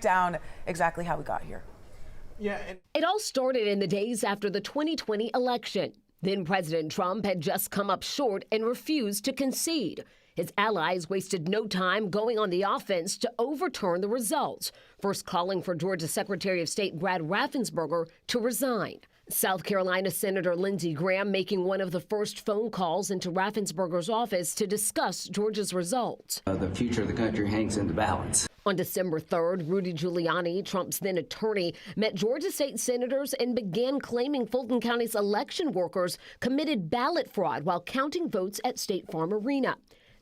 Down exactly how we got here. Yeah. It all started in the days after the 2020 election. Then President Trump had just come up short and refused to concede. His allies wasted no time going on the offense to overturn the results, first calling for Georgia Secretary of State Brad Raffensperger to resign. South Carolina Senator Lindsey Graham making one of the first phone calls into Raffensperger's office to discuss Georgia's results. The future of the country hangs in the balance. On December 3rd, Rudy Giuliani, Trump's then attorney, met Georgia state senators and began claiming Fulton County's election workers committed ballot fraud while counting votes at State Farm Arena.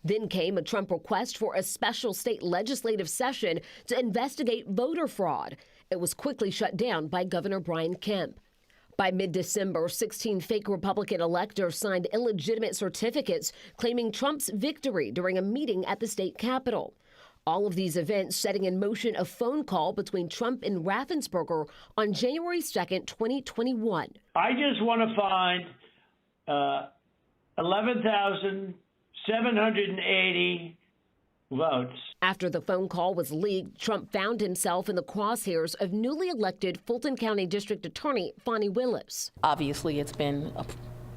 Then came a Trump request for a special state legislative session to investigate voter fraud. It was quickly shut down by Governor Brian Kemp. By mid-December, 16 fake Republican electors signed illegitimate certificates claiming Trump's victory during a meeting at the state capitol. All of these events setting in motion a phone call between Trump and Raffensperger on January 2nd, 2021. I just want to find 11,780 votes. After the phone call was leaked, Trump found himself in the crosshairs of newly elected Fulton County District Attorney Fani Willis. Obviously, it's been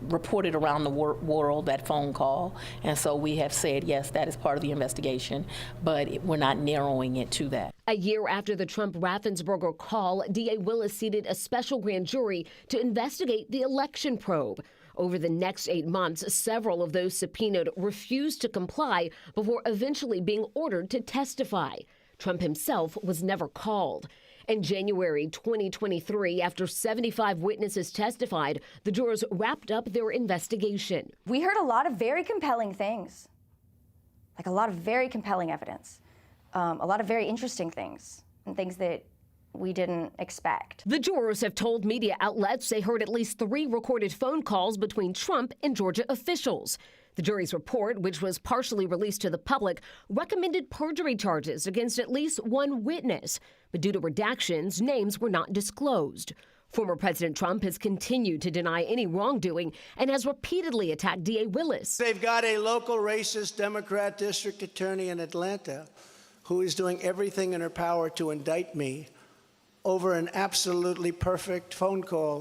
reported around the world, that phone call, and so we have said, yes, that is part of the investigation, but we're not narrowing it to that. A year after the Trump-Raffensperger call, DA Willis seated a special grand jury to investigate the election probe. Over the next 8 months, several of those subpoenaed refused to comply before eventually being ordered to testify. Trump himself was never called. In January 2023, after 75 witnesses testified, the jurors wrapped up their investigation. We heard a lot of very compelling things, like a lot of very compelling evidence, a lot of very interesting things, and things that we didn't expect. The jurors have told media outlets they heard at least 3 recorded phone calls between Trump and Georgia officials. The jury's report, which was partially released to the public, recommended perjury charges against at least 1 witness. But due to redactions, names were not disclosed. Former President Trump has continued to deny any wrongdoing and has repeatedly attacked DA Willis. They've got a local racist Democrat district attorney in Atlanta who is doing everything in her power to indict me over an absolutely perfect phone call.